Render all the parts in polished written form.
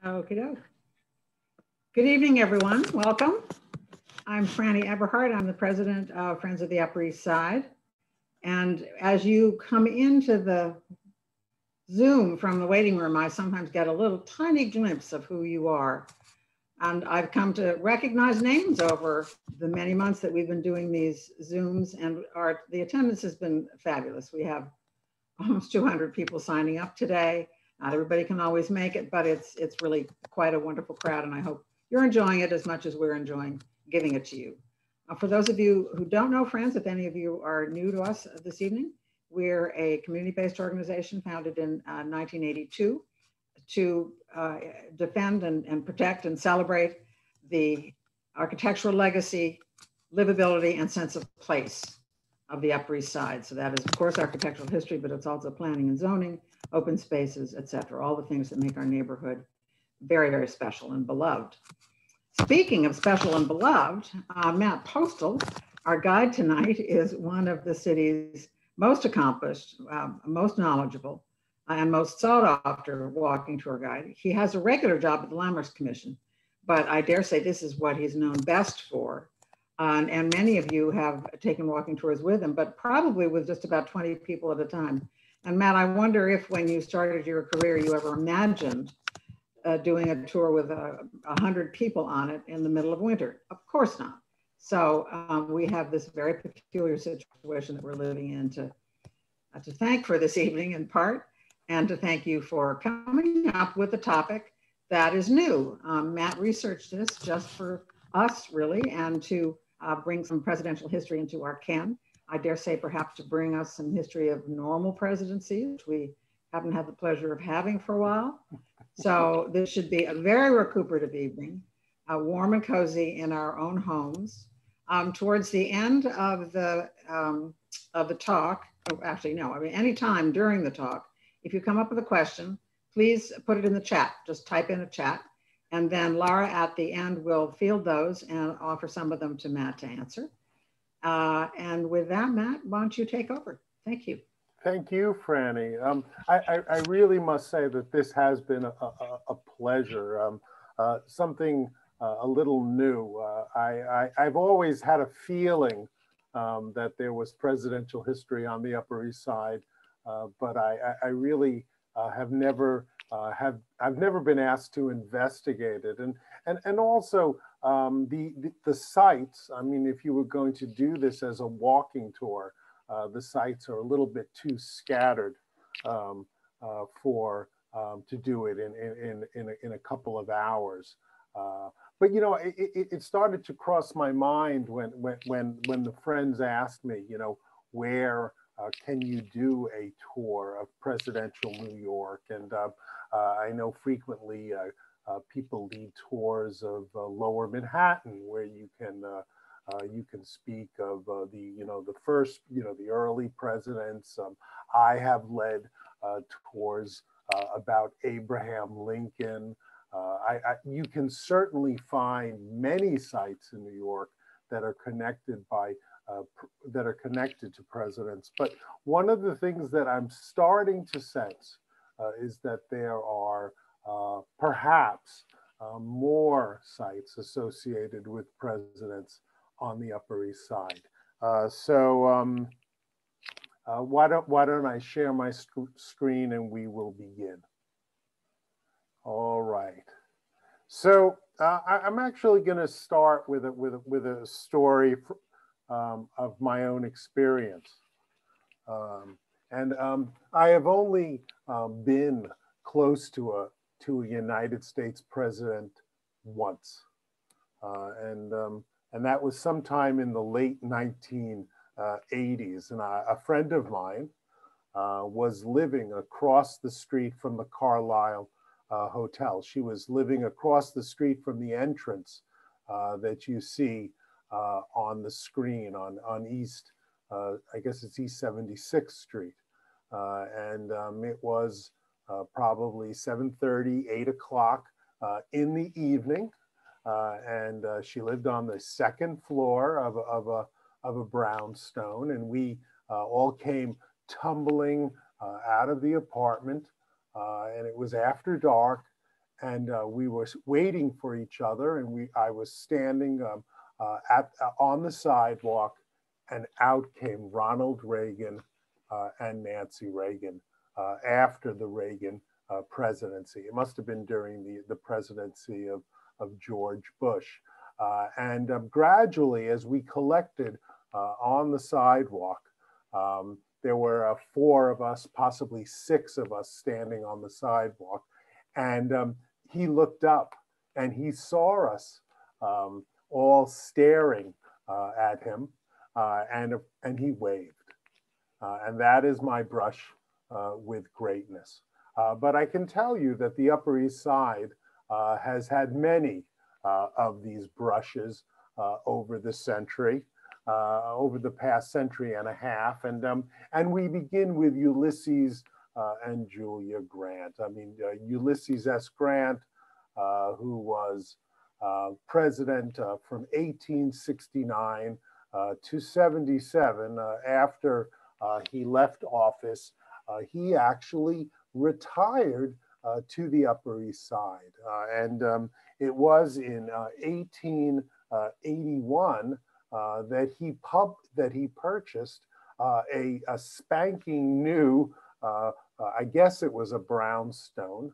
Okie doke. Good evening, everyone. Welcome. I'm Franny Eberhardt. I'm the president of Friends of the Upper East Side. And as you come into the Zoom from the waiting room, I sometimes get a little tiny glimpse of who you are. And I've come to recognize names over the many months that we've been doing these Zooms, and the attendance has been fabulous. We have almost 200 people signing up today. Not everybody can always make it, but it's really quite a wonderful crowd, and I hope you're enjoying it as much as we're enjoying giving it to you. For those of you who don't know Friends, if any of you are new to us this evening, we're a community-based organization founded in 1982 to defend and protect and celebrate the architectural legacy, livability, and sense of place of the Upper East Side. So that is, of course, architectural history, but it's also planning and zoning, open spaces, et cetera, all the things that make our neighborhood very, very special and beloved. Speaking of special and beloved, Matt Postal, our guide tonight, is one of the city's most accomplished, most knowledgeable, and most sought after walking tour guide. He has a regular job at the Landmarks Commission, but I dare say this is what he's known best for. And many of you have taken walking tours with him, but probably with just about 20 people at a time. And Matt, I wonder if when you started your career, you ever imagined doing a tour with 100 people on it in the middle of winter? Of course not. So we have this very peculiar situation that we're living in to thank for this evening in part, and to thank you for coming up with a topic that is new. Matt researched this just for us, really, and to bring some presidential history into our ken. I dare say perhaps to bring us some history of normal presidencies, which we haven't had the pleasure of having for a while. So this should be a very recuperative evening, warm and cozy in our own homes. Towards the end of the talk, actually, no, I mean, anytime during the talk, if you come up with a question, please put it in the chat, just type in a chat. And then Laura at the end will field those and offer some of them to Matt to answer. And with that, Matt, why don't you take over? Thank you. Thank you, Franny. I really must say that this has been a pleasure, something a little new. I've always had a feeling that there was presidential history on the Upper East Side, but I really have never I've never been asked to investigate it, and also the sites. I mean, if you were going to do this as a walking tour, the sites are a little bit too scattered to do it in a couple of hours. But you know, it started to cross my mind when the friends asked me, you know, where can you do a tour of presidential New York? And I know frequently people lead tours of Lower Manhattan, where you can speak of the first, the early presidents. I have led tours about Abraham Lincoln. You can certainly find many sites in New York that are connected to presidents. But one of the things that I'm starting to sense is that there are perhaps more sites associated with presidents on the Upper East Side. So why don't I share my screen and we will begin. All right. So I'm actually going to start with a story of my own experience, and I have only been close to a United States president once, and that was sometime in the late 1980s. And a friend of mine was living across the street from the Carlyle hotel. She was living across the street from the entrance that you see on the screen on East, I guess it's East 76th Street. And it was probably 7:30, 8 o'clock in the evening. And she lived on the second floor of a brownstone. And we all came tumbling out of the apartment. And it was after dark. we were waiting for each other, and I was standing on the sidewalk, and out came Ronald Reagan and Nancy Reagan after the Reagan presidency. It must have been during the presidency of George Bush. And gradually, as we collected on the sidewalk, there were 4 of us, possibly 6 of us standing on the sidewalk. And he looked up and he saw us all staring at him, and he waved. And that is my brush with greatness. But I can tell you that the Upper East Side has had many of these brushes over the century, over the past century and a half. And we begin with Ulysses and Julia Grant. I mean, Ulysses S. Grant, who was president from 1869 to 77. After he left office, he actually retired to the Upper East Side. And it was in 1881 that he purchased a spanking new, I guess it was a brownstone.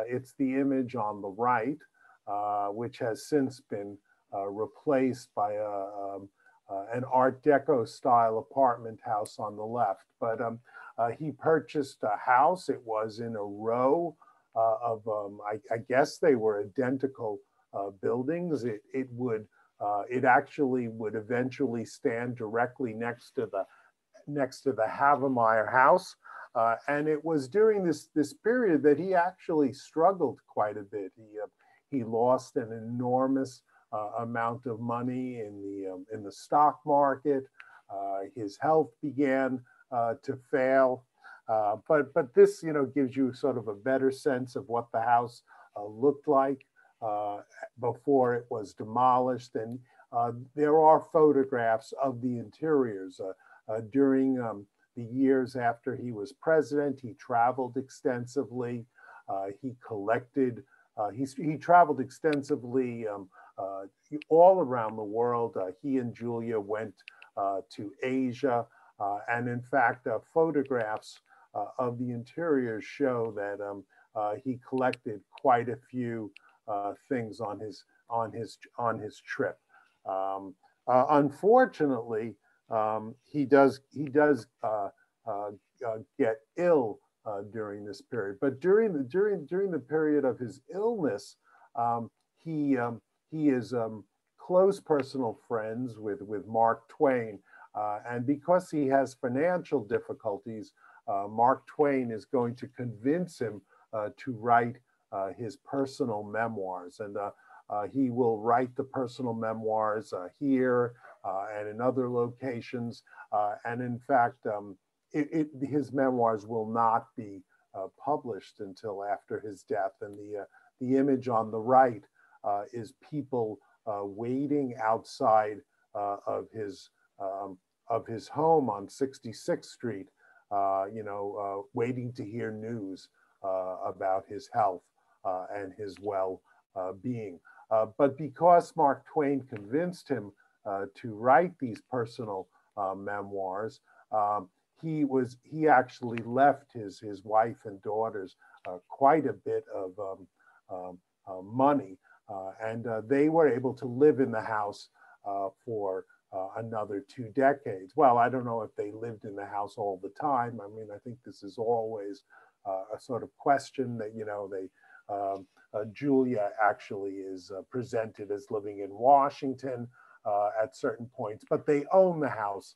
It's the image on the right, which has since been replaced by an Art Deco style apartment house on the left. But he purchased a house. It was in a row of, I guess they were identical buildings. It actually would eventually stand directly next to the Havemeyer house. And it was during this period that he actually struggled quite a bit. He lost an enormous amount of money in the stock market. His health began to fail. But this, gives you sort of a better sense of what the house looked like before it was demolished. And there are photographs of the interiors during the years after he was president. He traveled extensively. He collected. He traveled extensively all around the world. He and Julia went to Asia, and in fact, photographs of the interior show that he collected quite a few things on his trip. Unfortunately, he does get ill during this period. But during the period of his illness, he is close personal friends with Mark Twain, and because he has financial difficulties, Mark Twain is going to convince him to write his personal memoirs, and he will write the personal memoirs here and in other locations, and in fact, his memoirs will not be published until after his death. And the image on the right is people waiting outside of his home on 66th Street, waiting to hear news about his health and his well-being. But because Mark Twain convinced him to write these personal memoirs, he actually left his wife and daughters quite a bit of money, and they were able to live in the house for another 2 decades. Well, I don't know if they lived in the house all the time. I mean, I think this is always a sort of question that, Julia actually is presented as living in Washington at certain points, but they own the house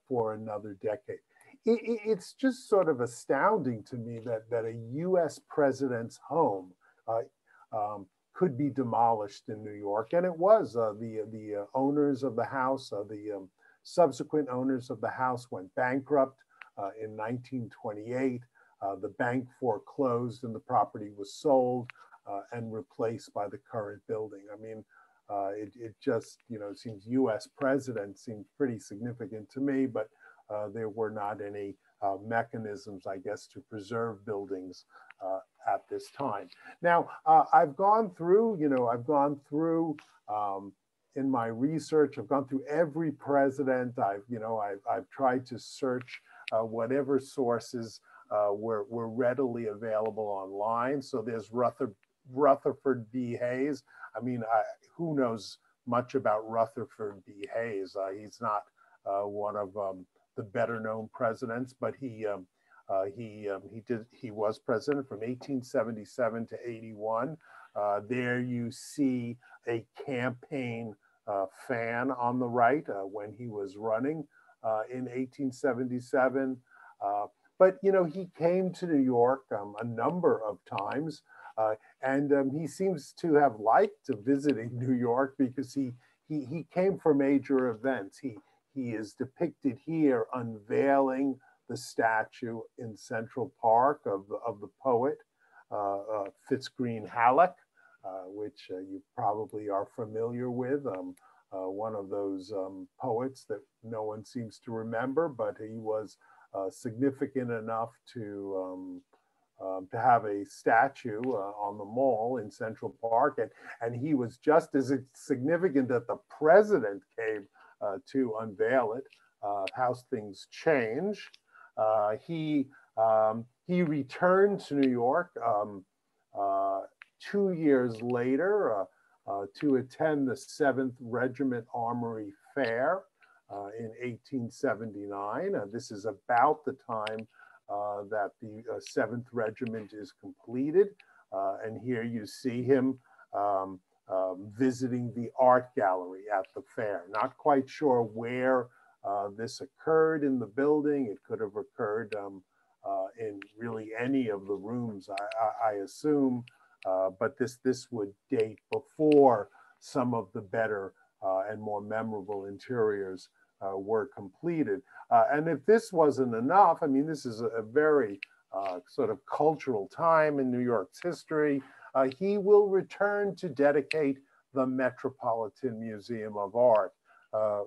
for another decade. It's just sort of astounding to me that a US president's home could be demolished in New York. And it was. The owners of the house, the subsequent owners of the house went bankrupt in 1928. The bank foreclosed and the property was sold and replaced by the current building. I mean, it just, seems US president seems pretty significant to me, but there were not any mechanisms, I guess, to preserve buildings at this time. Now, I've gone through, in my research, I've gone through every president. I've tried to search whatever sources were readily available online. So there's Rutherford B. Hayes. I mean, who knows much about Rutherford B. Hayes? He's not one of the better known presidents, but he was president from 1877 to 81. There you see a campaign fan on the right when he was running in 1877. But he came to New York a number of times, and he seems to have liked visiting New York because he came for major events. He is depicted here unveiling the statue in Central Park of the poet Fitzgreen Halleck, which you probably are familiar with. One of those poets that no one seems to remember, but he was significant enough to have a statue on the Mall in Central Park, and he was just as significant that the president came to unveil it. How things change. He returned to New York 2 years later to attend the 7th Regiment Armory Fair in 1879. This is about the time that the 7th Regiment is completed. And here you see him visiting the art gallery at the fair. Not quite sure where this occurred in the building. It could have occurred in really any of the rooms, I assume, but this would date before some of the better and more memorable interiors were completed. And if this wasn't enough, I mean, this is a very sort of cultural time in New York's history. He will return to dedicate the Metropolitan Museum of Art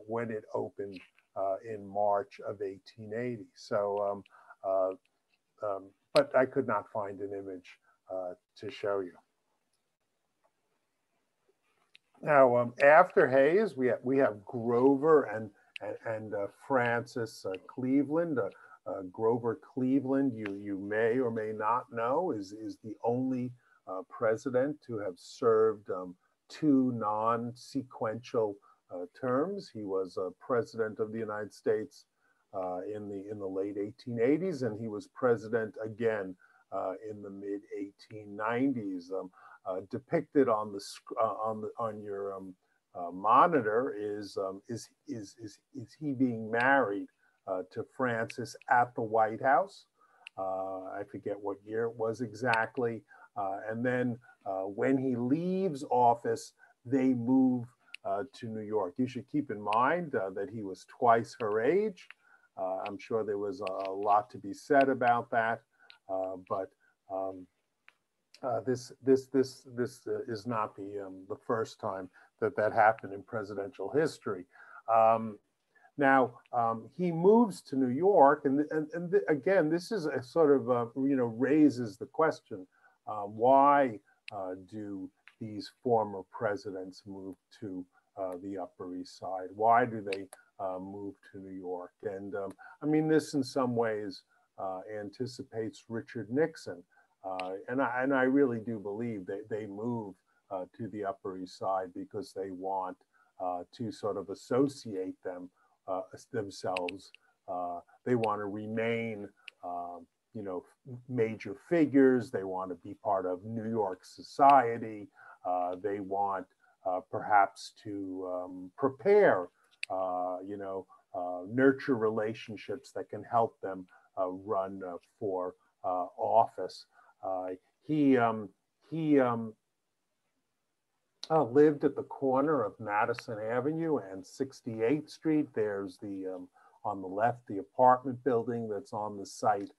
when it opened in March of 1880. So, but I could not find an image to show you. Now, after Hayes, we have Grover and Francis Cleveland. Grover Cleveland, you may or may not know, is the only president to have served 2 non-sequential terms. He was president of the United States in the late 1880s, and he was president again in the mid 1890s. Depicted on your monitor is he being married to Francis at the White House. I forget what year it was exactly. And then when he leaves office, they move to New York. You should keep in mind that he was twice her age. I'm sure there was a lot to be said about that, but this is not the first time that happened in presidential history. Now, he moves to New York, and again, this is a sort of, raises the question, why do these former presidents move to the Upper East Side? Why do they move to New York? And I mean, this in some ways anticipates Richard Nixon. And I really do believe they move to the Upper East Side because they want to sort of associate themselves. They want to remain, major figures. They want to be part of New York society. They want perhaps to prepare, nurture relationships that can help them run for office. He lived at the corner of Madison Avenue and 68th Street. There's on the left, the apartment building that's on the site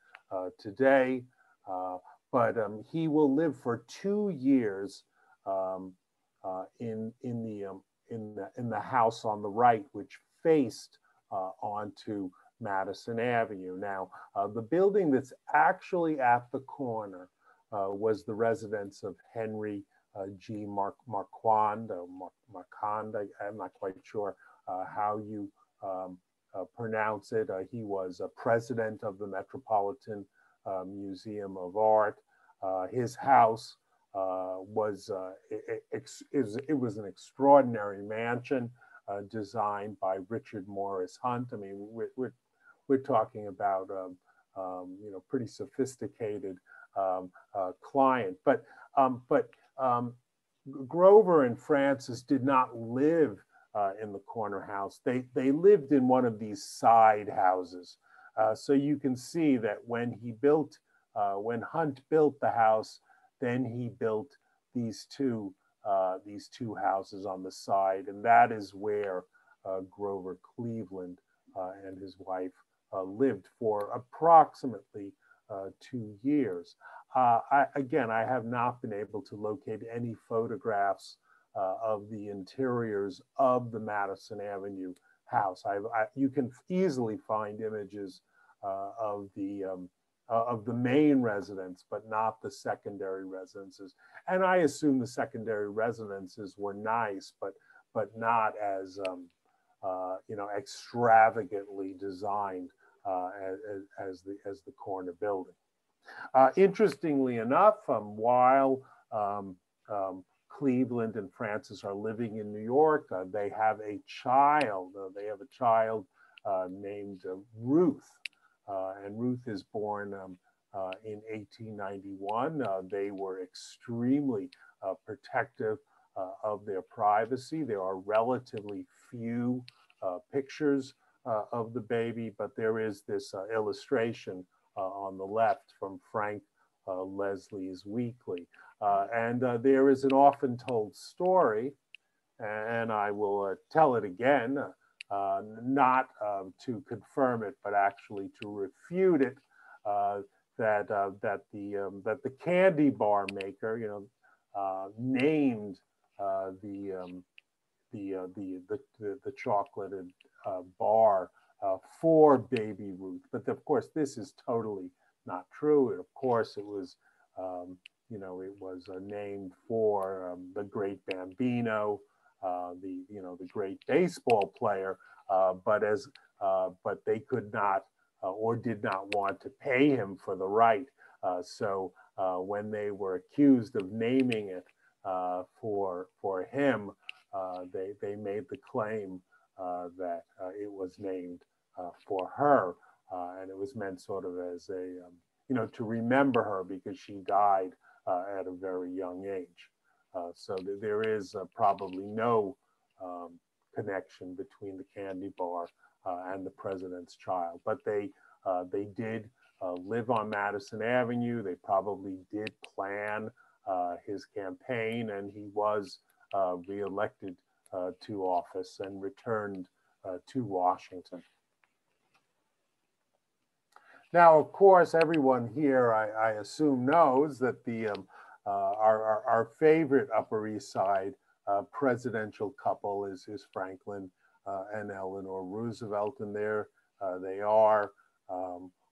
today. But he will live for 2 years in the house on the right, which faced onto Madison Avenue. Now, the building that's actually at the corner was the residence of Henry G. Marquand. I'm not quite sure how you pronounce it. He was a president of the Metropolitan Museum of Art. His house was an extraordinary mansion designed by Richard Morris Hunt. I mean, we're talking about pretty sophisticated client, but Grover and Francis did not live in the corner house. They lived in one of these side houses. So you can see that when Hunt built the house, then he built these two houses on the side, and that is where Grover Cleveland and his wife lived for approximately 2 years. I have not been able to locate any photographs of the interiors of the Madison Avenue house. You can easily find images of the main residence, but not the secondary residences. And I assume the secondary residences were nice, but not as extravagantly designed as the corner building. Interestingly enough, while Cleveland and Francis are living in New York, they have a child. Named Ruth, and Ruth is born in 1891. They were extremely protective of their privacy. There are relatively few pictures of the baby, but there is this illustration on the left from Frank Leslie's Weekly. And there is an often told story, and I will tell it again, not to confirm it, but actually to refute it, that the candy bar maker, named the chocolated bar for baby Ruth. But of course, this is totally not true. And of course, it was it was named for the great Bambino, the great baseball player. But they could not or did not want to pay him for the right. So when they were accused of naming it for him, they made the claim that it was named for her, and it was meant sort of as a to remember her because she died at a very young age. So there is probably no connection between the candy bar and the president's child, but they did live on Madison Avenue. They probably did plan his campaign, and he was reelected to office and returned to Washington. Now, of course, everyone here, I assume, knows that our favorite Upper East Side presidential couple is Franklin and Eleanor Roosevelt, and there they are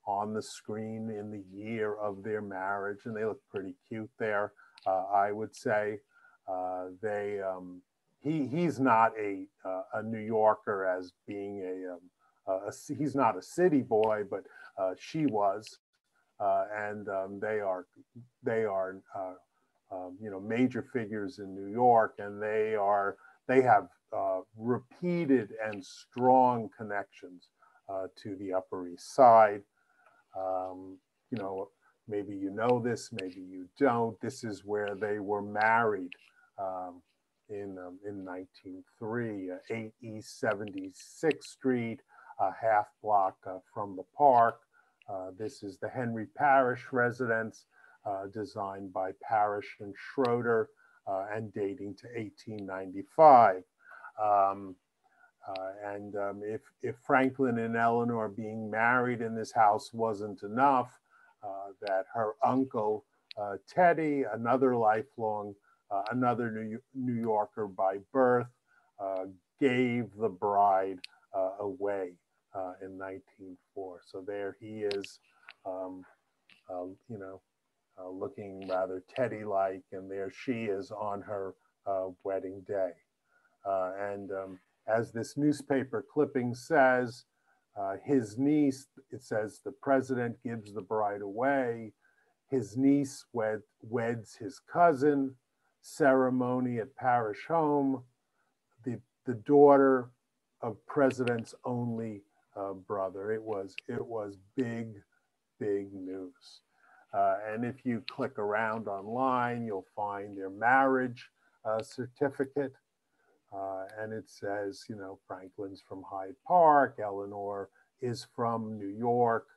on the screen in the year of their marriage, and they look pretty cute there. I would say he's not a New Yorker as being he's not a city boy, but she was, and they are major figures in New York, and they have repeated and strong connections to the Upper East Side. Maybe you know this, maybe you don't. This is where they were married in 1903, 8 East 76th Street, a half block from the park. This is the Henry Parrish residence, designed by Parrish and Schroeder, and dating to 1895. If Franklin and Eleanor being married in this house wasn't enough, that her uncle, Teddy, another lifelong, another New Yorker by birth, gave the bride away in 1904. So there he is, you know, looking rather Teddy-like, and there she is on her wedding day. And as this newspaper clipping says, his niece, it says, the president gives the bride away. His niece weds his cousin, ceremony at parish home, the daughter of president's only brother. It was big, big news. And if you click around online, you'll find their marriage certificate. And it says, you know, Franklin's from Hyde Park, Eleanor is from New York,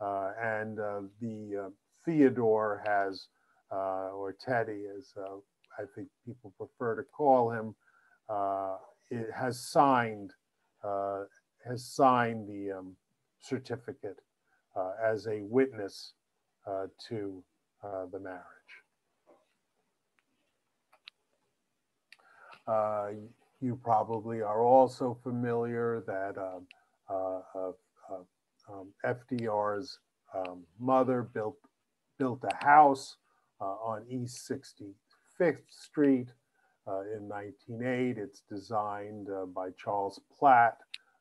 and the Theodore has, or Teddy, as I think people prefer to call him, it has signed the certificate as a witness to the marriage. You probably are also familiar that FDR's mother built a house on East 65th Street in 1908. It's designed by Charles Platt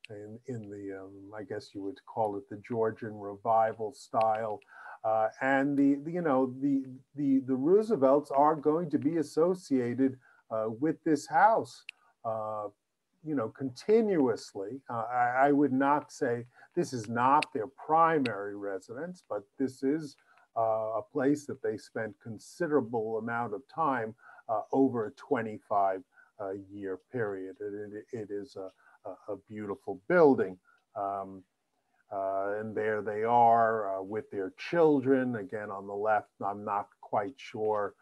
in the, I guess you would call it the Georgian Revival style. And the Roosevelts are going to be associated with this house, you know, continuously. I would not say this is not their primary residence, but this is a place that they spent considerable amount of time over a 25-year period. It is a beautiful building. And there they are with their children. Again, on the left, I'm not quite sure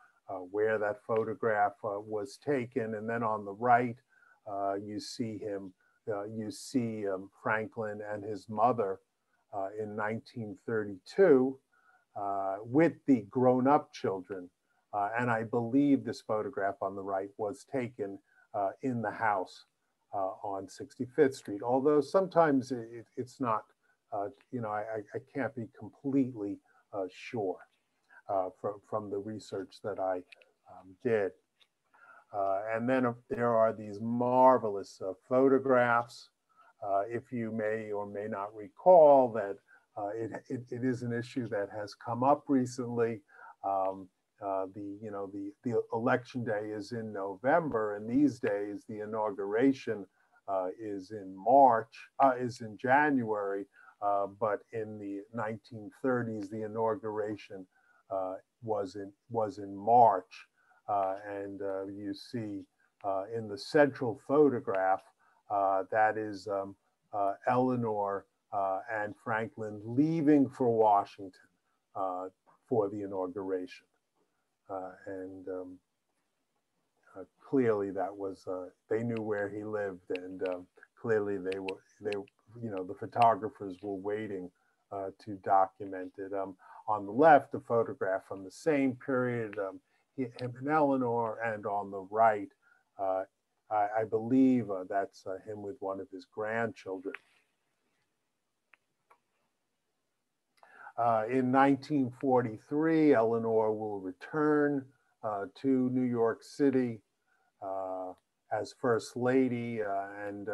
where that photograph was taken. And then on the right, you see him, Franklin and his mother in 1932 with the grown-up children. And I believe this photograph on the right was taken in the house on 65th Street, although sometimes it's not, you know, I can't be completely sure from the research that I did. And then there are these marvelous photographs. If you may or may not recall that it is an issue that has come up recently. The election day is in November, and these days the inauguration is in January. But in the 1930s, the inauguration was in March. And you see in the central photograph, that is Eleanor and Franklin leaving for Washington for the inauguration. Clearly that was, they knew where he lived, and clearly they you know, the photographers were waiting to document it. On the left, a photograph from the same period, him and Eleanor, and on the right, I believe that's him with one of his grandchildren. In 1943, Eleanor will return to New York City as First Lady, and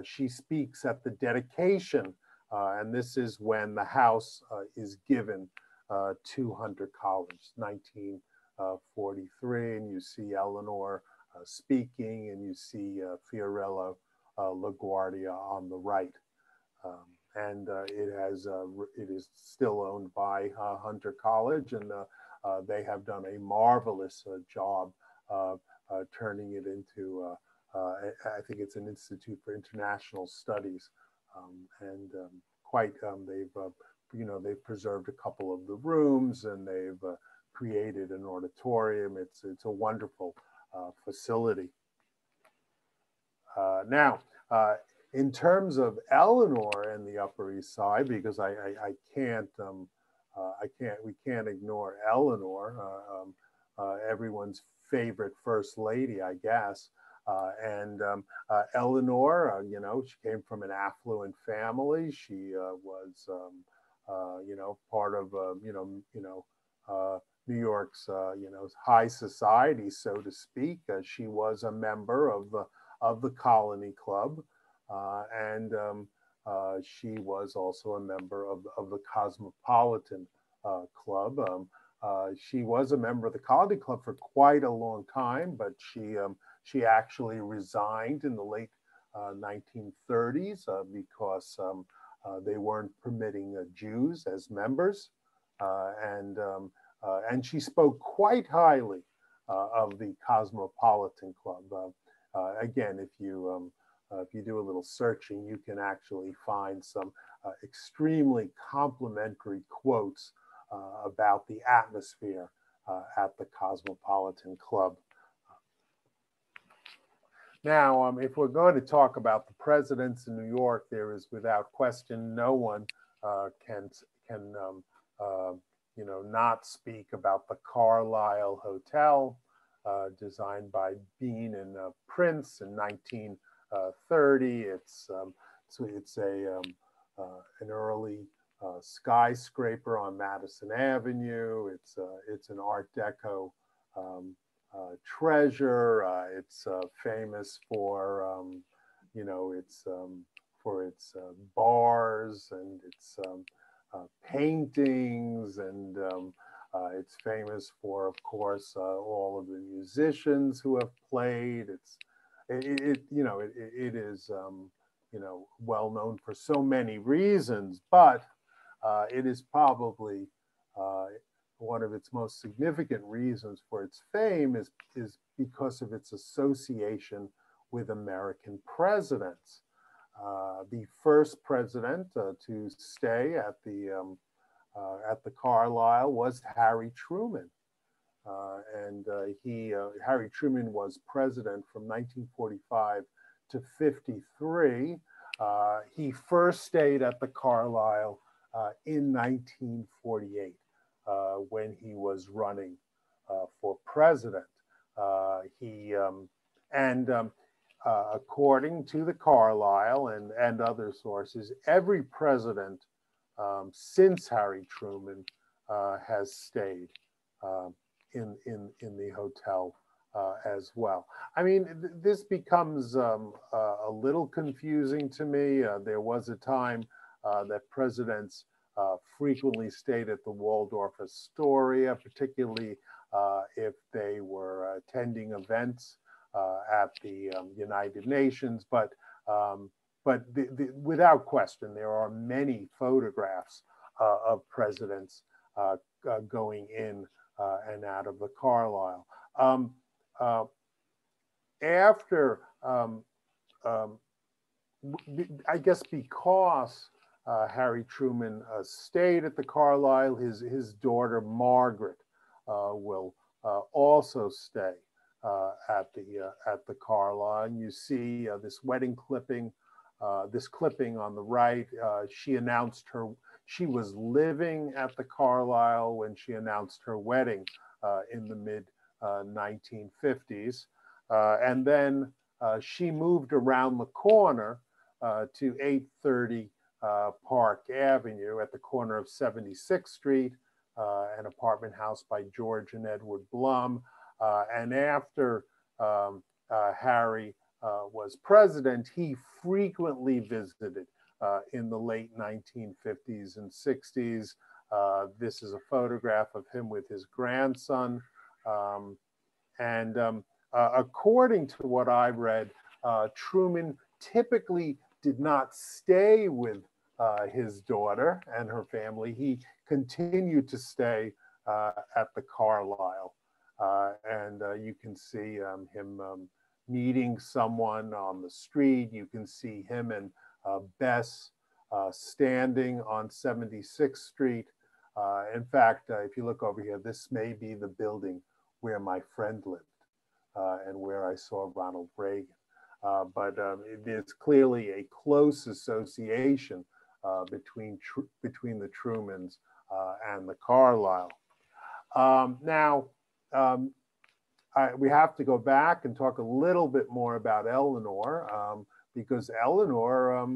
she speaks at the dedication, and this is when the house is given to Hunter College, 1943, and you see Eleanor speaking, and you see Fiorello LaGuardia on the right. And it is still owned by Hunter College, and they have done a marvelous job turning it into, I think it's an Institute for International Studies, and they've preserved a couple of the rooms, and they've created an auditorium. It's a wonderful facility. Now. In terms of Eleanor and the Upper East Side, because we can't ignore Eleanor, everyone's favorite First Lady, I guess. Eleanor, you know, she came from an affluent family. She was, you know, part of, New York's, you know, high society, so to speak. She was a member of the Colony Club, and she was also a member of the Cosmopolitan Club. She was a member of the Colony Club for quite a long time, but she actually resigned in the late 1930s because they weren't permitting Jews as members, and she spoke quite highly of the Cosmopolitan Club. Again, if you do a little searching, you can actually find some extremely complimentary quotes about the atmosphere at the Cosmopolitan Club. Now, if we're going to talk about the presidents in New York, there is without question no one can you know, not speak about the Carlyle Hotel, designed by Bean and Prince in 1930. It's an early skyscraper on Madison Avenue. It's an Art Deco treasure. It's famous for you know, for its bars and its paintings, and it's famous for, of course, all of the musicians who have played. You know, it is you know, well known for so many reasons, but it is probably one of its most significant reasons for its fame is because of its association with American presidents. The first president to stay at the Carlyle was Harry Truman, and Harry Truman was president from 1945 to 53. He first stayed at the Carlyle in 1948 when he was running for president. According to the Carlyle and other sources, every president since Harry Truman has stayed in the hotel as well. I mean, this becomes a little confusing to me. There was a time that presidents frequently stayed at the Waldorf Astoria, particularly if they were attending events at the United Nations. But without question, there are many photographs of presidents going in and out of the Carlyle. I guess because Harry Truman stayed at the Carlyle, his daughter Margaret will also stay at the Carlyle. And you see this wedding clipping, this clipping on the right. She announced she was living at the Carlyle when she announced her wedding in the mid 1950s, and then she moved around the corner to 830 Park Avenue at the corner of 76th Street, an apartment house by George and Edward Blum. And after Harry was president, he frequently visited in the late 1950s and 60s. This is a photograph of him with his grandson. According to what I've read, Truman typically did not stay with his daughter and her family. He continued to stay at the Carlyle. You can see him meeting someone on the street. You can see him and Bess standing on 76th Street. In fact, if you look over here, this may be the building where my friend lived and where I saw Ronald Reagan. But there's clearly a close association between the Trumans and the Carlyle. Now, we have to go back and talk a little bit more about Eleanor, because Eleanor,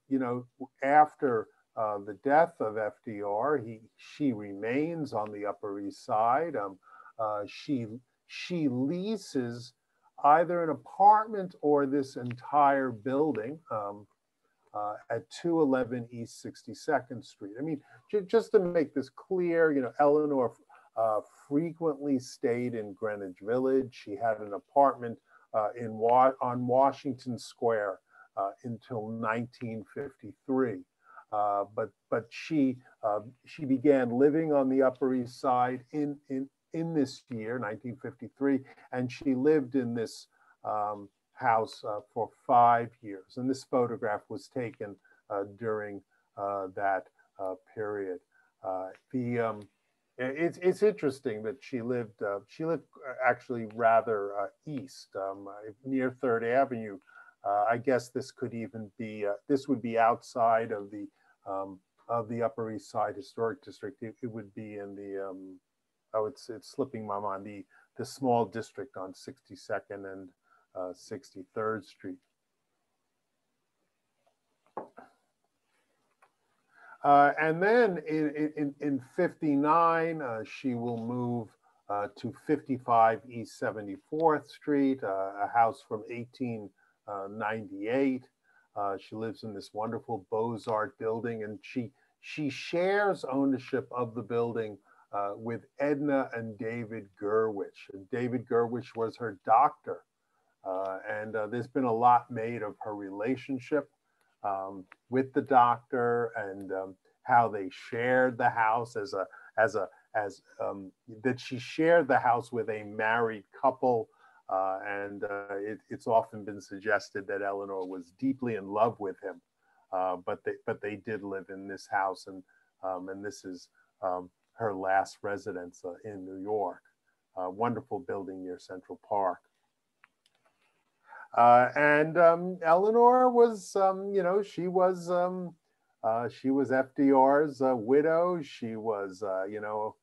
you know, after the death of FDR, she remains on the Upper East Side. She leases either an apartment or this entire building at 211 East 62nd Street. I mean, just to make this clear, you know, Eleanor frequently stayed in Greenwich Village. She had an apartment on Washington Square until 1953. But she began living on the Upper East Side in this year, 1953, and she lived in this house for 5 years. And this photograph was taken during that period. It's interesting that she lived actually rather east, near 3rd Avenue. I guess this could even be, this would be outside of the Upper East Side Historic District. It would be in the, oh, it's slipping my mind, the small district on 62nd and 63rd Street. And then in 59, she will move to 55 East 74th Street, a house from 1898. She lives in this wonderful Beaux-Arts building, and she shares ownership of the building with Edna and David Gurwitch. David Gurwitch was her doctor, and there's been a lot made of her relationship with the doctor, and how they shared the house that she shared the house with a married couple, and it's often been suggested that Eleanor was deeply in love with him, but they did live in this house, and this is her last residence in New York. Wonderful building near Central Park. And Eleanor was, you know, she was FDR's widow. She was, you know,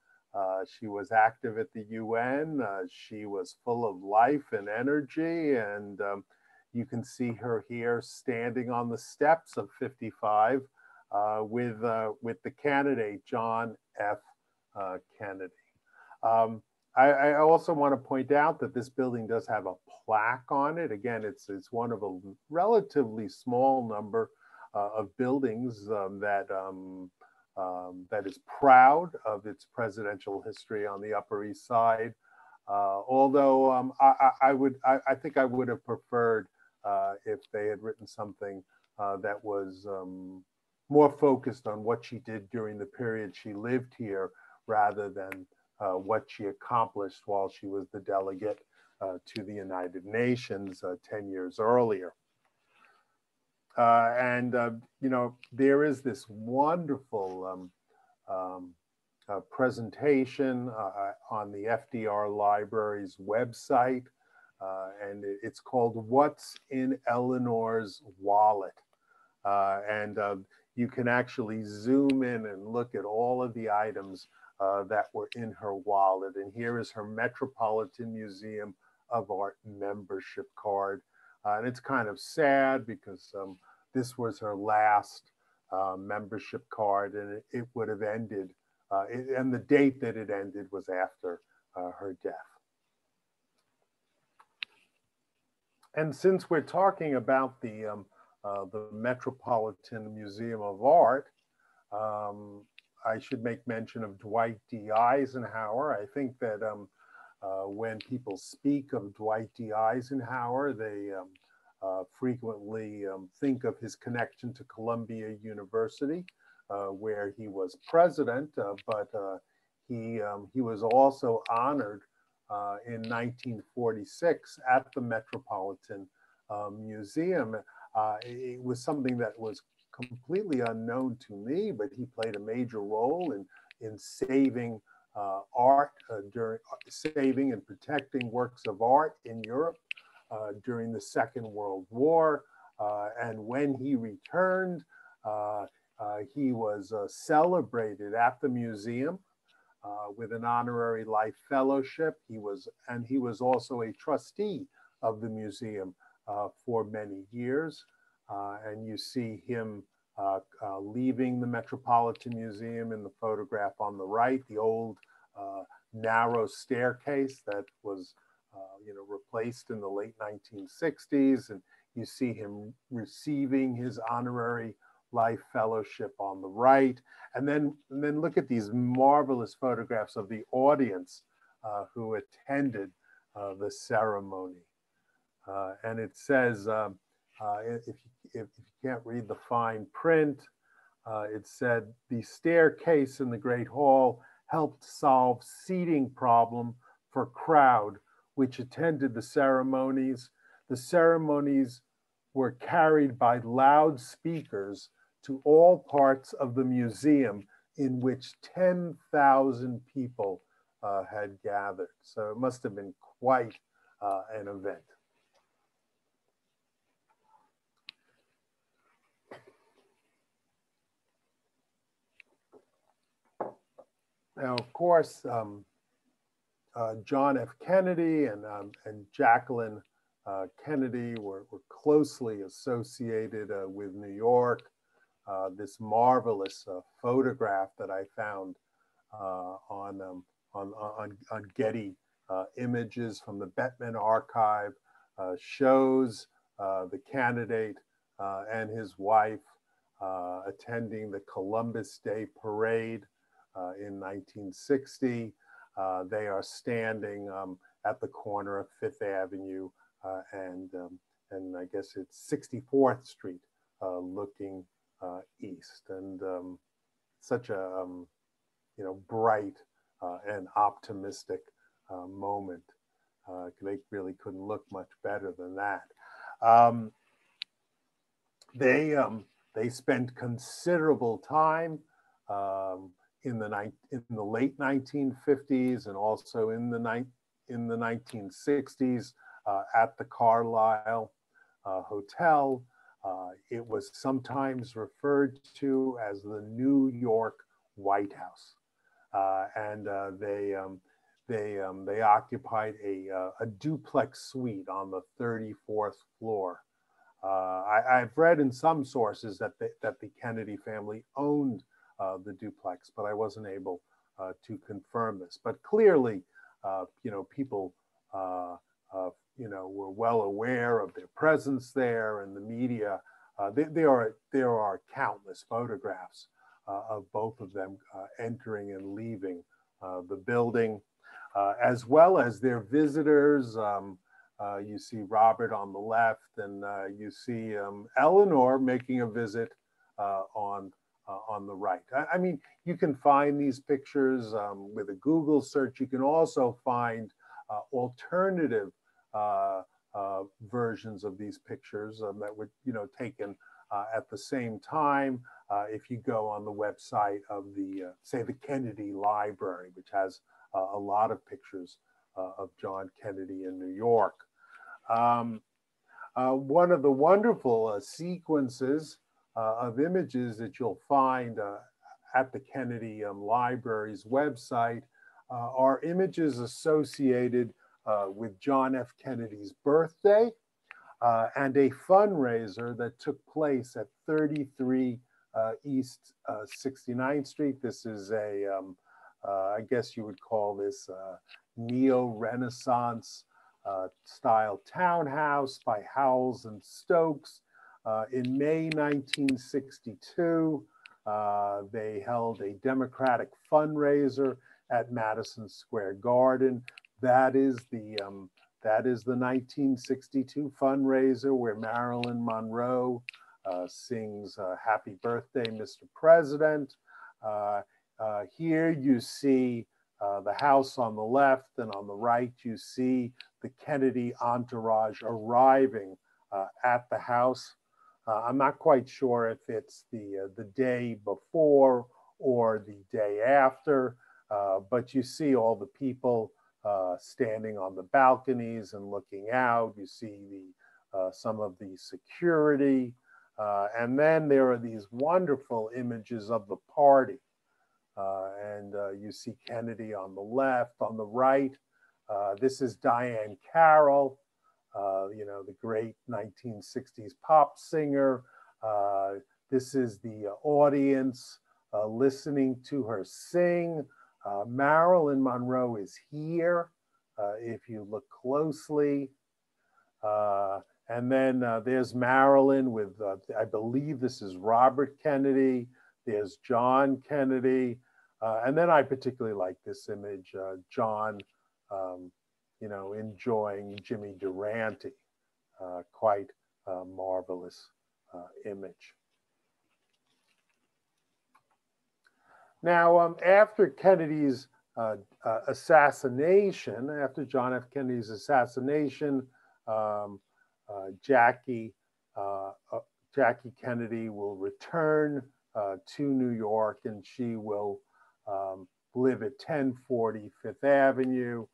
she was active at the UN. She was full of life and energy, and you can see her here standing on the steps of 55 with the candidate John F. Kennedy. I also want to point out that this building does have a plaque on it. Again, it's one of a relatively small number of buildings that is proud of its presidential history on the Upper East Side. Although I think I would have preferred if they had written something that was more focused on what she did during the period she lived here, rather than what she accomplished while she was the delegate to the United Nations 10 years earlier. And you know, there is this wonderful presentation on the FDR Library's website, and it's called "What's in Eleanor's Wallet?" And you can actually zoom in and look at all of the items that were in her wallet. And here is her Metropolitan Museum of Art membership card. And it's kind of sad because this was her last membership card, and it would have ended, and the date that it ended was after her death. And since we're talking about the Metropolitan Museum of Art, I should make mention of Dwight D. Eisenhower. I think that when people speak of Dwight D. Eisenhower, they frequently think of his connection to Columbia University, where he was president, but he was also honored in 1946 at the Metropolitan Museum. It was something that was completely unknown to me, but he played a major role in saving art, saving and protecting works of art in Europe during the Second World War. And when he returned, he was celebrated at the museum. with an honorary life fellowship. He was also a trustee of the museum for many years. And you see him leaving the Metropolitan Museum in the photograph on the right, the old narrow staircase that was replaced in the late 1960s. And you see him receiving his honorary life fellowship on the right. And then look at these marvelous photographs of the audience who attended the ceremony. And it says, if you can't read the fine print, it said, the staircase in the Great Hall helped solve seating problem for crowd which attended the ceremonies. The ceremonies were carried by loudspeakers to all parts of the museum, in which 10,000 people had gathered. So it must have been quite an event. Now, of course, John F. Kennedy and Jacqueline Kennedy were closely associated with New York. This marvelous photograph that I found on Getty Images from the Bettman Archive shows the candidate and his wife attending the Columbus Day Parade in 1960. They are standing at the corner of Fifth Avenue and I guess it's 64th Street, looking east. And such a bright and optimistic moment. They really couldn't look much better than that. They spent considerable time in the late 1950s and also in the 1960s at the Carlyle Hotel. It was sometimes referred to as the New York White House, and they occupied a duplex suite on the 34th floor. I've read in some sources that the Kennedy family owned the duplex, but I wasn't able to confirm this. But clearly, people were well aware of their presence there, and the media. There are countless photographs of both of them entering and leaving the building, as well as their visitors. You see Robert on the left, and you see Eleanor making a visit on the right. I mean, you can find these pictures with a Google search. You can also find alternative versions of these pictures that were, taken at the same time. If you go on the website of say the Kennedy Library, which has a lot of pictures of John Kennedy in New York. One of the wonderful sequences of images that you'll find at the Kennedy Library's website are images associated with John F. Kennedy's birthday and a fundraiser that took place at 33 East 69th Street. This is I guess you would call this neo-Renaissance style townhouse by Howells and Stokes. In May 1962, they held a Democratic fundraiser at Madison Square Garden. That is the 1962 fundraiser where Marilyn Monroe sings "Happy Birthday, Mr. President." Here you see the house on the left, and on the right you see the Kennedy entourage arriving at the house. I'm not quite sure if it's the day before or the day after, but you see all the people standing on the balconies and looking out. You see some of the security, and then there are these wonderful images of the party. and you see Kennedy on the left. On the right, this is Diane Carroll, you know, the great 1960s pop singer. This is the audience listening to her sing. Marilyn Monroe is here, if you look closely. And then there's Marilyn with, I believe this is Robert Kennedy. There's John Kennedy. And then I particularly like this image, John, you know, enjoying Jimmy Durante. Quite a marvelous image. Now, after Kennedy's assassination, after John F. Kennedy's assassination, Jackie Kennedy will return to New York, and she will live at 1040 Fifth Avenue,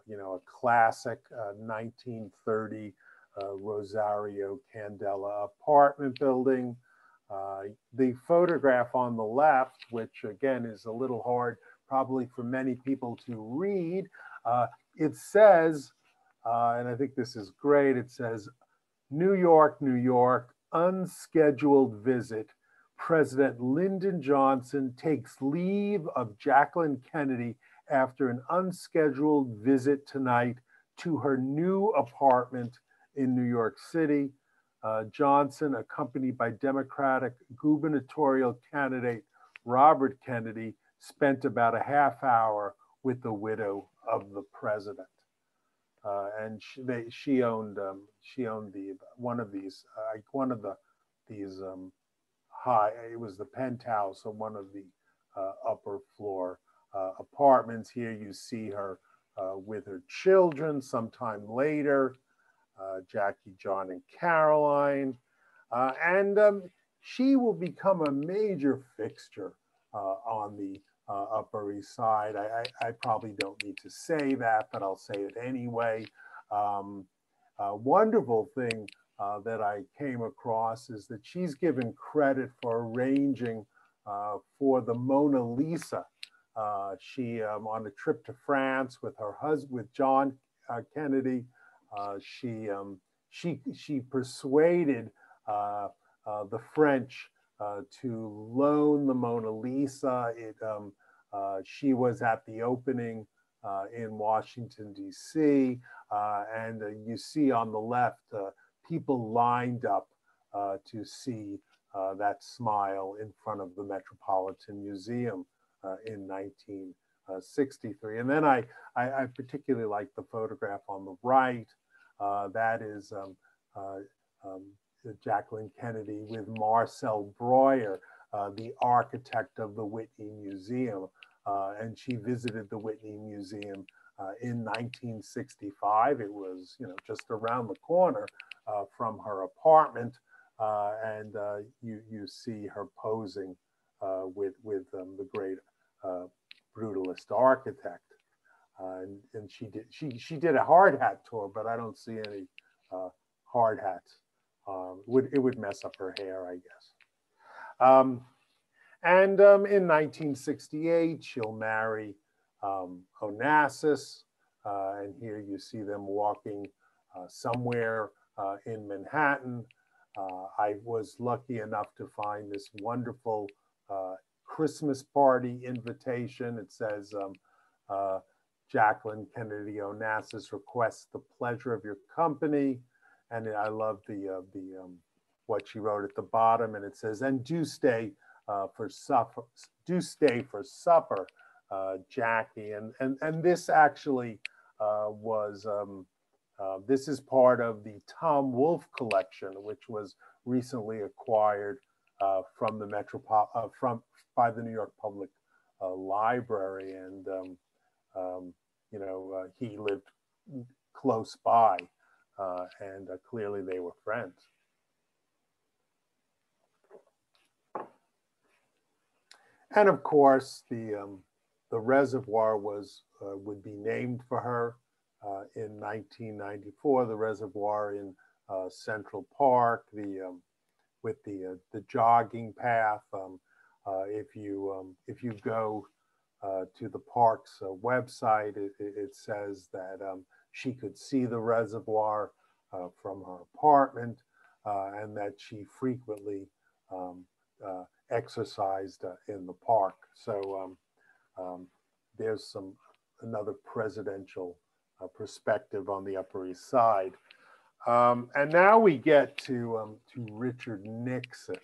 you know, a classic 1930 Rosario Candela apartment building. The photograph on the left, which again is a little hard probably for many people to read, it says, and I think this is great, it says, New York, New York, unscheduled visit. President Lyndon Johnson takes leave of Jacqueline Kennedy after an unscheduled visit tonight to her new apartment in New York City. Johnson, accompanied by Democratic gubernatorial candidate Robert Kennedy, spent about a half hour with the widow of the president. And she owned one of these high. It was the penthouse of one of the upper floor apartments. Here you see her with her children. Sometime later, Jackie, John, and Caroline, and she will become a major fixture on the Upper East Side. I probably don't need to say that, but I'll say it anyway. A wonderful thing that I came across is that she's given credit for arranging for the Mona Lisa. She, on a trip to France with her husband, with John Kennedy, she persuaded the French to loan the Mona Lisa. She was at the opening in Washington, D.C., and you see on the left people lined up to see that smile in front of the Metropolitan Museum in 1963. And then I particularly like the photograph on the right. That is Jacqueline Kennedy with Marcel Breuer, the architect of the Whitney Museum. And she visited the Whitney Museum in 1965. It was, you know, just around the corner from her apartment. And you see her posing with the great brutalist architect. And she did a hard hat tour, but I don't see any hard hats. It would mess up her hair, I guess. And in 1968, she'll marry Onassis. And here you see them walking somewhere in Manhattan. I was lucky enough to find this wonderful Christmas party invitation. It says, Jacqueline Kennedy Onassis requests the pleasure of your company. And I love the what she wrote at the bottom. And it says, and do stay for supper. Do stay for supper, Jackie. And this actually was, this is part of the Tom Wolfe collection, which was recently acquired from the by the New York Public Library. And you know, he lived close by, and clearly they were friends. And of course, the Reservoir would be named for her in 1994. The Reservoir in Central Park, with the jogging path. If you go to the park's website, it says that she could see the reservoir from her apartment, and that she frequently exercised in the park. So there's another presidential perspective on the Upper East Side. And now we get to Richard Nixon.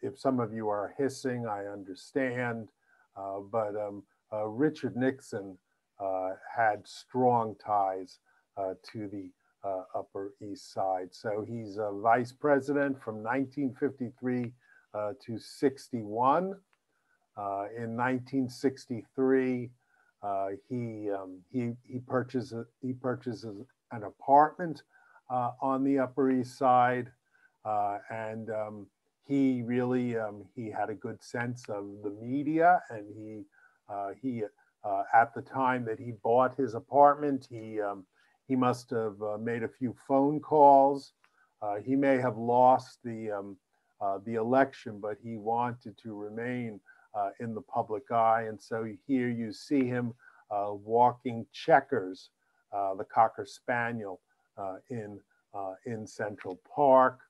If some of you are hissing, I understand, but Richard Nixon had strong ties to the Upper East Side. So he's a vice president from 1953 to 61. In 1963, he purchases an apartment on the Upper East Side, and he really he had a good sense of the media, and he at the time that he bought his apartment, he must have made a few phone calls. He may have lost the election, but he wanted to remain in the public eye. And so here you see him walking Checkers, the Cocker Spaniel, in Central Park,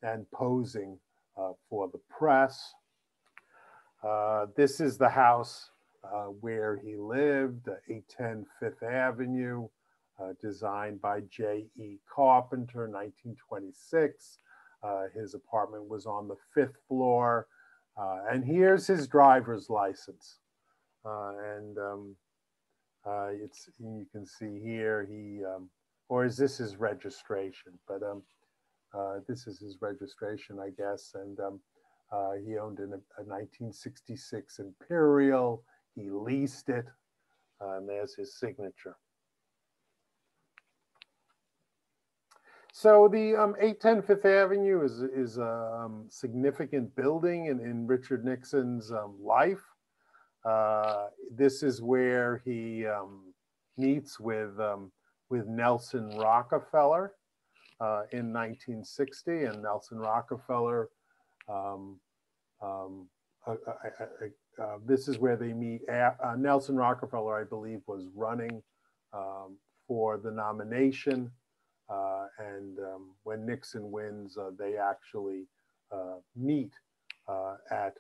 and posing for the press. This is the house where he lived, 810 Fifth Avenue, designed by J.E. Carpenter, 1926. His apartment was on the 5th floor. And here's his driver's license. You can see here, or is this his registration? But this is his registration, I guess. And he owned a 1966 Imperial. He leased it, and there's his signature. So the 810 Fifth Avenue is a significant building in Richard Nixon's life. This is where he meets with Nelson Rockefeller in 1960, and Nelson Rockefeller, this is where they meet. Nelson Rockefeller, I believe, was running for the nomination. When Nixon wins, they actually meet at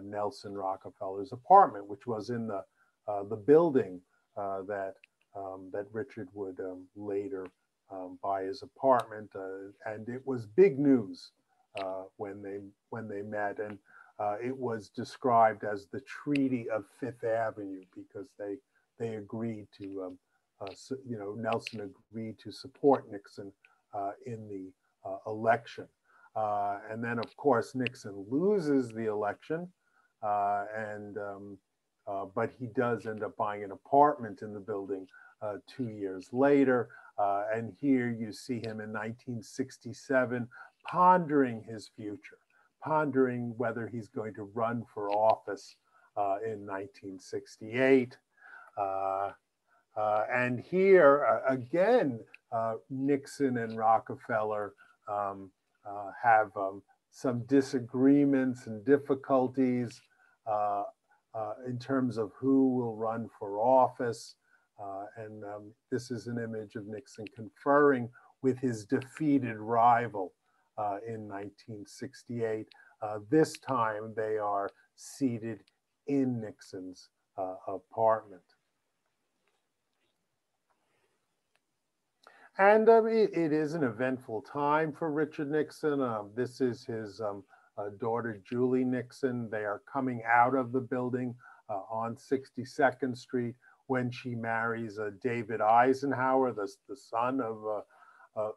Nelson Rockefeller's apartment, which was in the building that Richard would later buy his apartment. And it was big news when they met, and it was described as the Treaty of Fifth Avenue, because they agreed to. Nelson agreed to support Nixon in the election. And then, of course, Nixon loses the election, but he does end up buying an apartment in the building 2 years later. And here you see him in 1967 pondering his future, pondering whether he's going to run for office in 1968. And here, again, Nixon and Rockefeller have some disagreements and difficulties in terms of who will run for office. This is an image of Nixon conferring with his defeated rival in 1968. This time they are seated in Nixon's apartment. And it is an eventful time for Richard Nixon. This is his daughter, Julie Nixon. They are coming out of the building on 62nd Street when she marries David Eisenhower, the son of the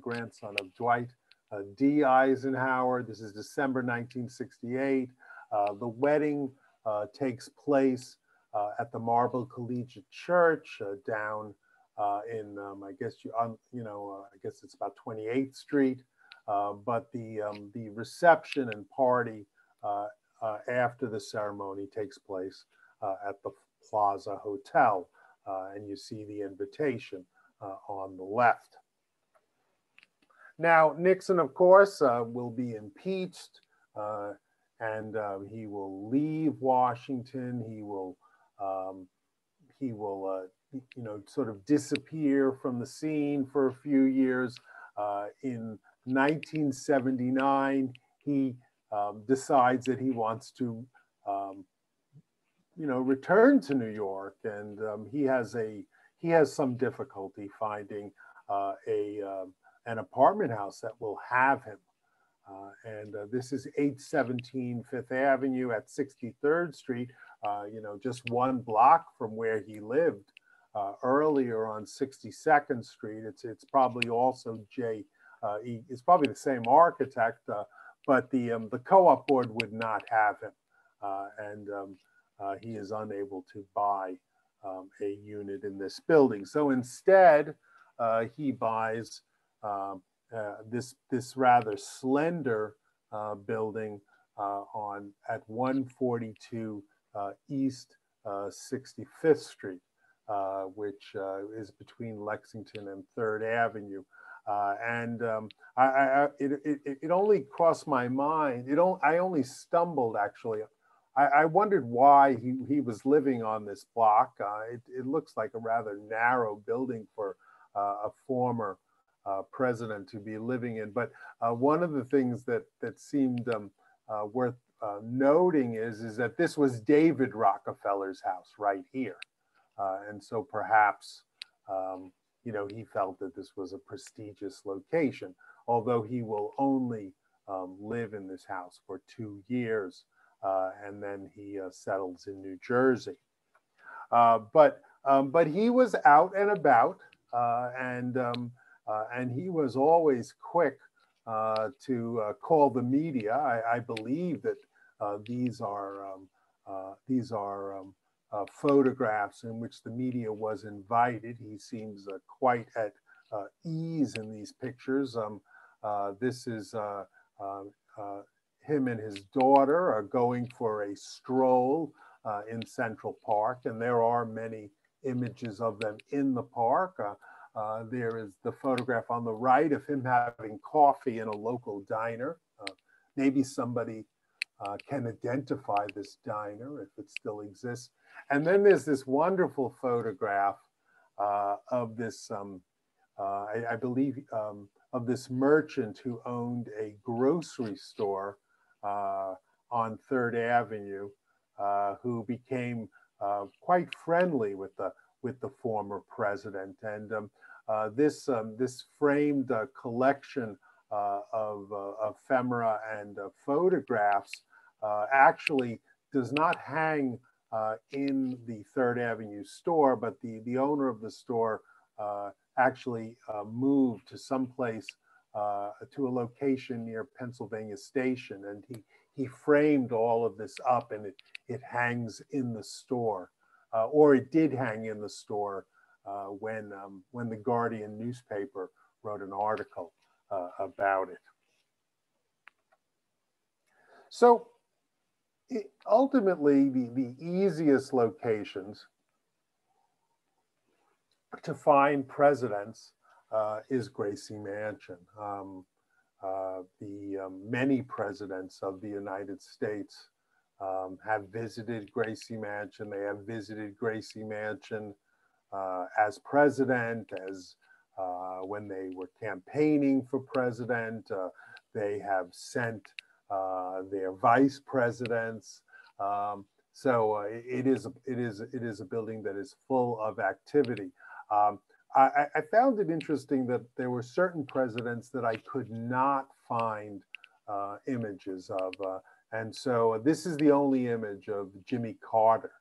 grandson of Dwight D. Eisenhower. This is December 1968. The wedding takes place at the Marble Collegiate Church down in I guess it's about 28th Street, but the reception and party after the ceremony takes place at the Plaza Hotel, and you see the invitation on the left. Now, Nixon, of course, will be impeached, and he will leave Washington. He will, you know, sort of disappear from the scene for a few years. In 1979, he decides that he wants to, you know, return to New York, and he has some difficulty finding an apartment house that will have him. This is 817 Fifth Avenue at 63rd Street, you know, just one block from where he lived earlier on 62nd Street. It's probably also it's probably the same architect, but the co-op board would not have him, and he is unable to buy a unit in this building. So instead, he buys this rather slender building at 142 East 65th Street, which is between Lexington and 3rd Avenue. It only crossed my mind. I only stumbled, actually. I wondered why he was living on this block. It looks like a rather narrow building for a former president to be living in. But one of the things that seemed worth noting is that this was David Rockefeller's house right here. And so perhaps, you know, he felt that this was a prestigious location, although he will only live in this house for 2 years, and then he settles in New Jersey. But he was out and about, and he was always quick to call the media. I believe that these are photographs in which the media was invited. He seems quite at ease in these pictures. This is him and his daughter are going for a stroll in Central Park, and there are many images of them in the park. There is the photograph on the right of him having coffee in a local diner. Maybe somebody can identify this diner if it still exists. And then there's this wonderful photograph of this, I believe, of this merchant who owned a grocery store on 3rd Avenue, who became quite friendly with the former president. And this framed collection of ephemera and photographs actually does not hang in the 3rd Avenue store, but the owner of the store actually moved to someplace, to a location near Pennsylvania Station, and he framed all of this up, and it hangs in the store, or it did hang in the store when the Guardian newspaper wrote an article about it. So ultimately, the easiest locations to find presidents is Gracie Mansion. Many presidents of the United States have visited Gracie Mansion. They have visited Gracie Mansion as president, as when they were campaigning for president. They have sent their vice presidents. So it is a building that is full of activity. I found it interesting that there were certain presidents that I could not find images of. And so this is the only image of Jimmy Carter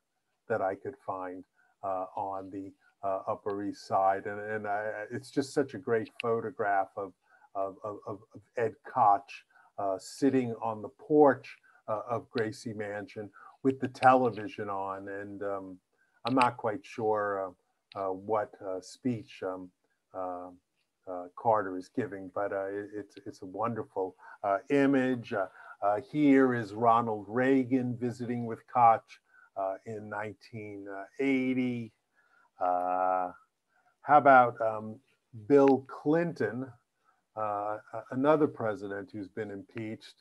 that I could find on the Upper East Side. And it's just such a great photograph of Ed Koch sitting on the porch of Gracie Mansion with the television on. And I'm not quite sure what speech Carter is giving, but it's a wonderful image. Here is Ronald Reagan visiting with Koch in 1980. How about Bill Clinton another president who's been impeached,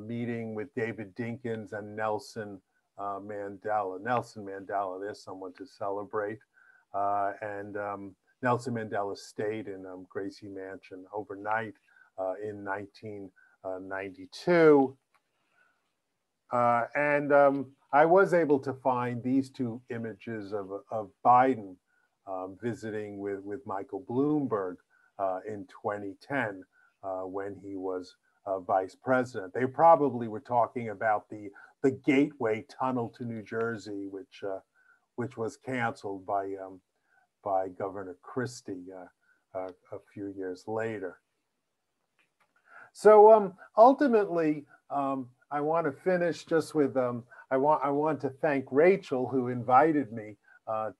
meeting with David Dinkins and Nelson Mandela. Nelson Mandela, there's someone to celebrate. Nelson Mandela stayed in Gracie Mansion overnight in 1992. I was able to find these two images of Biden visiting with Michael Bloomberg in 2010 when he was vice president. They probably were talking about the Gateway Tunnel to New Jersey, which was canceled by Governor Christie a few years later. So ultimately, I want to finish just with I want to thank Rachel, who invited me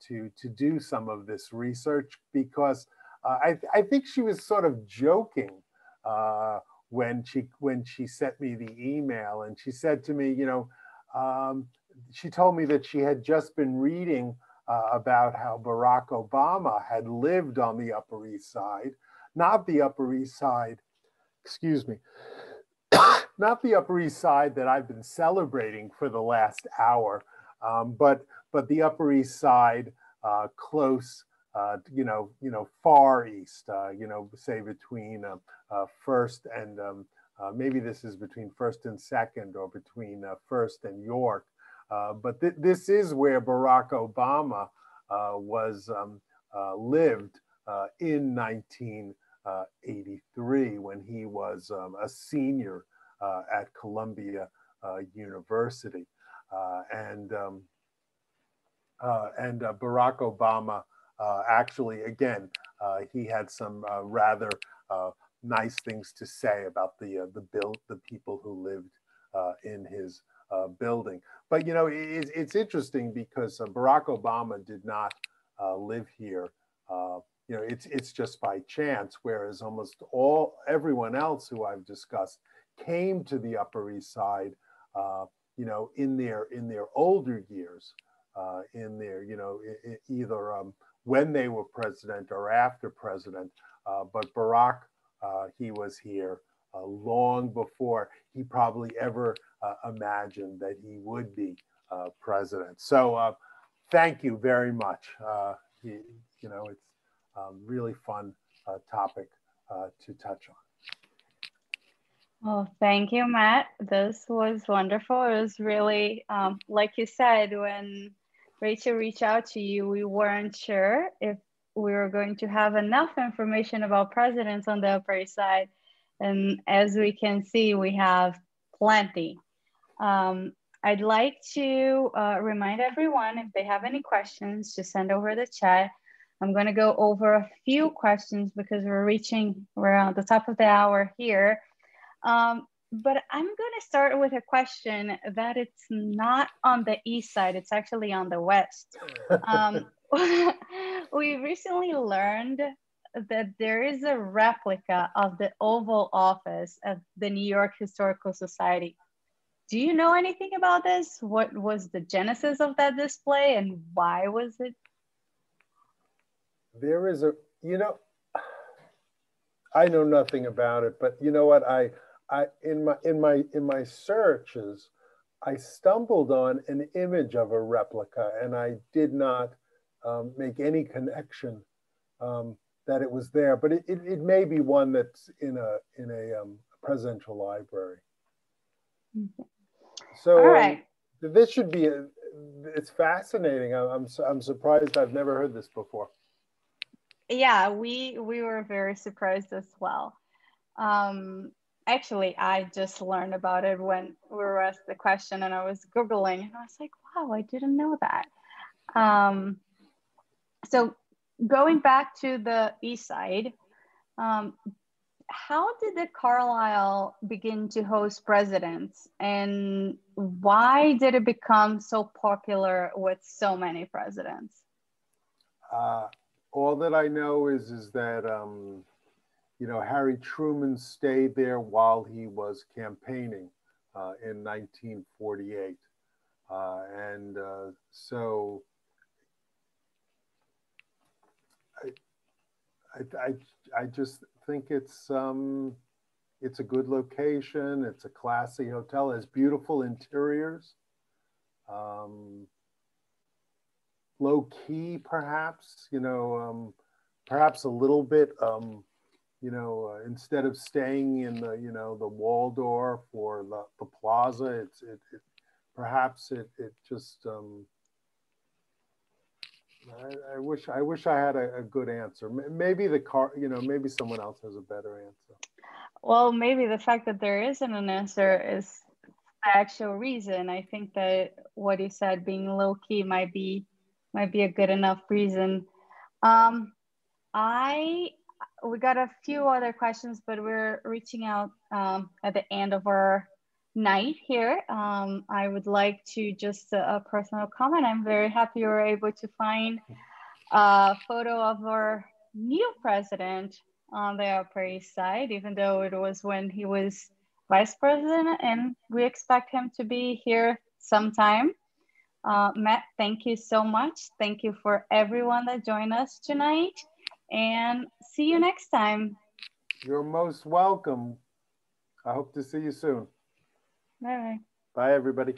to do some of this research, because I think she was sort of joking when she sent me the email, and she said to me, she told me that she had just been reading about how Barack Obama had lived on the Upper East Side, not the Upper East Side, excuse me, not the Upper East Side that I've been celebrating for the last hour, but the Upper East Side close, far east, say between First and maybe this is between First and Second, or between First and York. But this is where Barack Obama lived in 1983 when he was a senior at Columbia University. And Barack Obama actually, again, he had some rather nice things to say about the people who lived in his building. But it's interesting because Barack Obama did not live here. It's just by chance, whereas almost everyone else who I've discussed came to the Upper East Side, in their older years, either when they were president or after president. But Barack, he was here long before he probably ever imagined that he would be president. So thank you very much. It's a really fun topic to touch on. Oh, thank you, Matt. This was wonderful. It was really, like you said, when Rachel reached out to you, we weren't sure if we were going to have enough information about presidents on the Upper East Side. And as we can see, we have plenty. I'd like to remind everyone, if they have any questions, to send over the chat. I'm going to go over a few questions because we're at the top of the hour here. But I'm going to start with a question that it's not on the east side, it's actually on the west. We recently learned that there is a replica of the Oval Office at the New York Historical Society. Do you know anything about this? What was the genesis of that display and why was it? There is I know nothing about it, but you know what? In my searches, I stumbled on an image of a replica, and I did not make any connection that it was there. But it may be one that's in a presidential library. Okay. So all right. This should be it's fascinating. I'm surprised I've never heard this before. Yeah, we were very surprised as well. Actually, I just learned about it when we were asked the question, and I was Googling, and I was like, wow, I didn't know that. So going back to the East Side, how did the Carlyle begin to host presidents, and why did it become so popular with so many presidents? All that I know is that Harry Truman stayed there while he was campaigning in 1948, so I just think it's a good location. It's a classy hotel. It has beautiful interiors. Low key, perhaps, perhaps a little bit, instead of staying in the Waldorf or the Plaza, perhaps it just, I wish I had a good answer. Maybe maybe someone else has a better answer. Well, maybe the fact that there isn't an answer is the actual reason. I think that what you said, being low key, might be a good enough reason. We got a few other questions, but we're reaching out at the end of our night here. I would like to just a personal comment. I'm very happy we were able to find a photo of our new president on the Upper East Side, even though it was when he was vice president, and we expect him to be here sometime. Matt, thank you so much. Thank you for everyone that joined us tonight, and see you next time. You're most welcome. I hope to see you soon. Bye. Bye, everybody.